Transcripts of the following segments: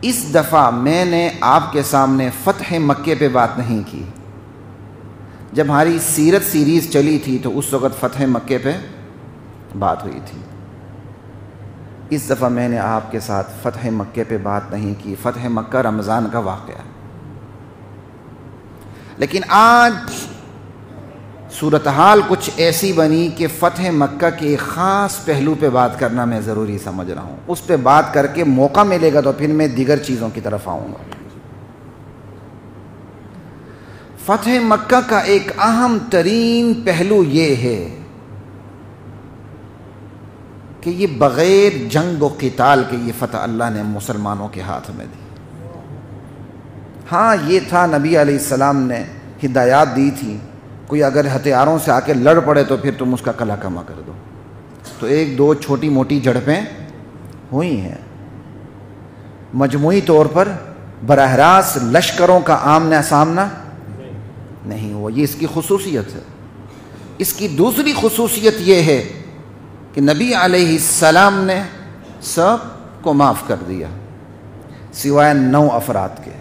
اس دفعہ میں نے آپ کے سامنے فتح مکے پہ بات نہیں کی. جب ہماری سیرت سیریز چلی تھی تو اس وقت فتح مکے پہ بات ہوئی تھی. اس دفعہ میں نے آپ کے ساتھ فتح مکے پہ بات نہیں کی. فتح مکہ رمضان کا واقعہ. لیکن آج صورتحال کچھ ایسی بنی کہ فتح مکہ کے ایک خاص پہلو پہ بات کرنا میں ضروری سمجھ رہا ہوں. اس پہ بات کر کے موقع ملے گا تو پھر میں دیگر چیزوں کی طرف آؤں گا. فتح مکہ کا ایک اہم ترین پہلو یہ ہے کہ یہ بغیر جنگ و قتال کے یہ فتح اللہ نے مسلمانوں کے ہاتھ میں دی. ہاں یہ تھا نبی علیہ السلام نے ہدایات دی تھی کوئی اگر ہتھیاروں سے آ کے لڑ پڑے تو پھر تم اس کا کلا کما کر دو. تو ایک دو چھوٹی موٹی جھڑپیں ہوئی ہیں. مجموعی طور پر براہ راست لشکروں کا آمنا سامنا نہیں ہوا. یہ اس کی خصوصیت ہے. اس کی دوسری خصوصیت یہ ہے کہ نبی علیہ السلام نے سب کو معاف کر دیا سوائے 9 افراد کے.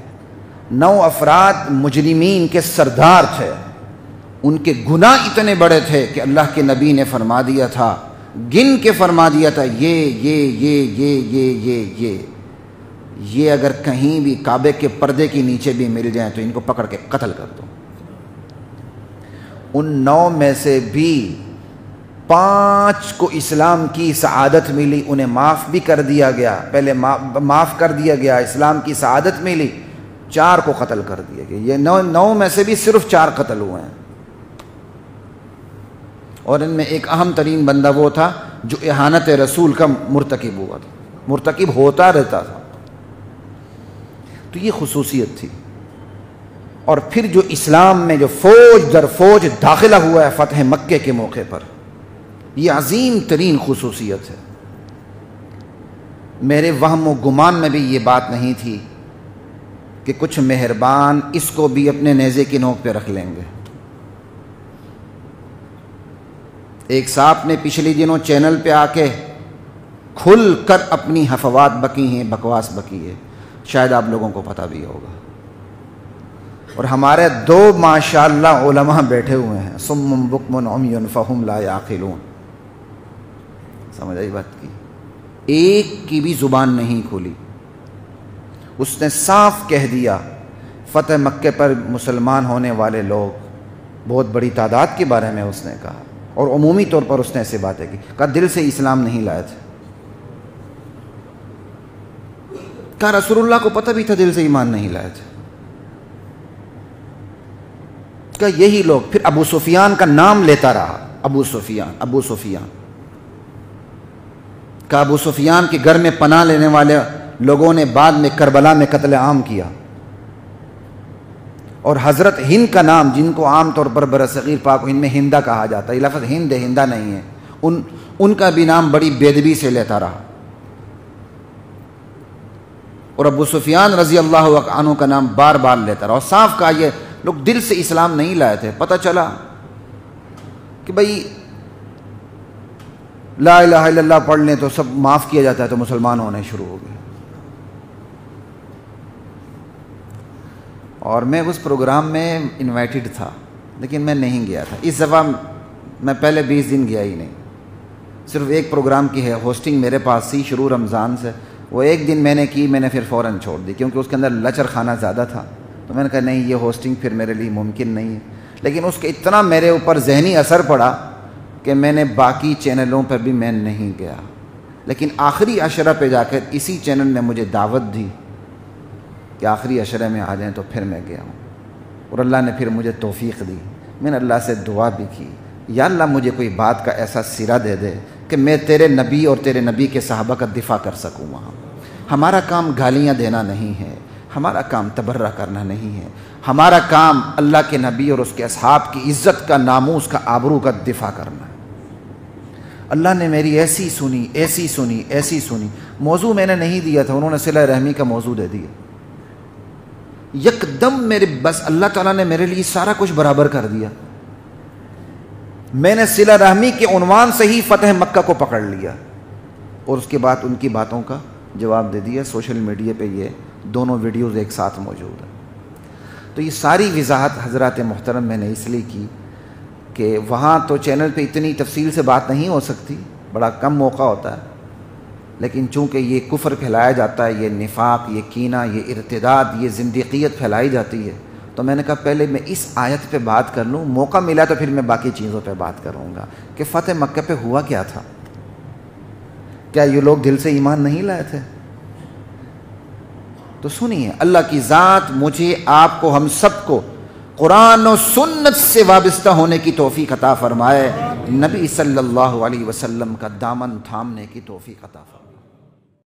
9 افراد مجرمین کے سردار تھے. ان کے گناہ اتنے بڑے تھے کہ اللہ کے نبی نے فرما دیا تھا, گن کے فرما دیا تھا, یہ اگر کہیں بھی کعبے کے پردے کے نیچے بھی مل جائیں تو ان کو پکڑ کے قتل کر دو. ان 9 میں سے بھی 5 کو اسلام کی سعادت ملی, انہیں معاف بھی کر دیا گیا. پہلے معاف کر دیا گیا, اسلام کی سعادت ملی. 4 کو قتل کر دیا گیا. یہ 9 میں سے بھی صرف 4 قتل ہوئے ہیں. اور ان میں ایک اہم ترین بندہ وہ تھا جو اہانت رسول کا مرتکب ہوا تھا, مرتکب ہوتا رہتا تھا. تو یہ خصوصیت تھی. اور پھر جو اسلام میں جو فوج در فوج داخلہ ہوا ہے فتح مکے کے موقع پر, یہ عظیم ترین خصوصیت ہے. میرے وہم و گمان میں بھی یہ بات نہیں تھی کہ کچھ مہربان اس کو بھی اپنے نیزے کی نوک پہ رکھ لیں گے. ایک صاحب نے پچھلے دنوں چینل پہ آ کے کھل کر اپنی حفوات بکی ہیں, بکواس بکی ہے, شاید آپ لوگوں کو پتہ بھی ہوگا. اور ہمارے 2 ماشاءاللہ علماء بیٹھے ہوئے ہیں, صم بکم عمی فہم لا یعقلون. سمجھ آئی بات کی؟ ایک کی بھی زبان نہیں کھولی. اس نے صاف کہہ دیا فتح مکے پر مسلمان ہونے والے لوگ بہت بڑی تعداد کے بارے میں اس نے کہا, اور عمومی طور پر اس نے ایسے باتیں کی. کہا دل سے اسلام نہیں لائے تھے. کہا رسول اللہ کو پتہ بھی تھا دل سے ایمان نہیں لائے تھے. کہا یہی لوگ. پھر ابو سفیان کا نام لیتا رہا, ابو سفیان. کہا ابو سفیان کے گھر میں پناہ لینے والے لوگوں نے بعد میں کربلا میں قتل عام کیا. اور حضرت ہند کا نام, جن کو عام طور پر برصغیر پاک و ہند میں ہندا کہا جاتا ہے, یہ لفظ ہند ہے, ہندا نہیں ہے, ان کا بھی نام بڑی بے ادبی سے لیتا رہا. اور ابو سفیان رضی اللہ عنہ کا نام بار بار لیتا رہا. اور صاف کہا یہ لوگ دل سے اسلام نہیں لائے تھے. پتہ چلا کہ بھئی لا الہ الا اللہ پڑھ لیں تو سب معاف کیا جاتا ہے, تو مسلمان ہونے شروع ہو گئے. اور میں اس پروگرام میں انوائٹڈ تھا لیکن میں نہیں گیا تھا. اس دفعہ میں پہلے 20 دن گیا ہی نہیں. صرف ایک پروگرام کی ہے ہوسٹنگ میرے پاس تھی شروع رمضان سے. وہ ایک دن میں نے کی, میں نے پھر فوراً چھوڑ دی کیونکہ اس کے اندر لچر خانہ زیادہ تھا. تو میں نے کہا نہیں, یہ ہوسٹنگ پھر میرے لیے ممکن نہیں ہے. لیکن اس کا اتنا میرے اوپر ذہنی اثر پڑا کہ میں نے باقی چینلوں پر بھی میں نہیں گیا. لیکن آخری عشرہ پہ جا کر اسی چینل نے مجھے دعوت دی کہ آخری عشرے میں آ جائیں, تو پھر میں گیا ہوں. اور اللہ نے پھر مجھے توفیق دی. میں نے اللہ سے دعا بھی کی, یا اللہ مجھے کوئی بات کا ایسا سرا دے دے کہ میں تیرے نبی اور تیرے نبی کے صحابہ کا دفاع کر سکوں وہاں. ہمارا کام گالیاں دینا نہیں ہے, ہمارا کام تبرہ کرنا نہیں ہے. ہمارا کام اللہ کے نبی اور اس کے اصحاب کی عزت کا, ناموس کا, آبرو کا دفاع کرنا ہے. اللہ نے میری ایسی سنی. موضوع میں نے نہیں دیا تھا, انہوں نے صلہ رحمی کا موضوع دے دیا. یکدم میرے بس اللہ تعالیٰ نے میرے لیے سارا کچھ برابر کر دیا. میں نے صلہ رحمی کے عنوان سے ہی فتح مکہ کو پکڑ لیا, اور اس کے بعد ان کی باتوں کا جواب دے دیا. سوشل میڈیا پہ یہ دونوں ویڈیوز ایک ساتھ موجود ہیں. تو یہ ساری وضاحت حضرات محترم میں نے اس لیے کی کہ وہاں تو چینل پہ اتنی تفصیل سے بات نہیں ہو سکتی، بڑا کم موقع ہوتا ہے، لیکن چونکہ یہ کفر پھیلایا جاتا ہے، یہ نفاق، یہ کینہ، یہ ارتداد، یہ زندیقیت پھیلائی جاتی ہے، تو میں نے کہا پہلے میں اس آیت پہ بات کر لوں، موقع ملا تو پھر میں باقی چیزوں پہ بات کروں گا کہ فتح مکہ پہ ہوا کیا تھا. کیا یہ لوگ دل سے ایمان نہیں لائے تھے؟ تو سنیے، اللہ کی ذات مجھے، آپ کو، ہم سب کو قرآن و سنت سے وابستہ ہونے کی توفیق عطا فرمائے، نبی صلی اللہ علیہ وسلم کا دامن تھامنے کی توفیق عطا فرمائے.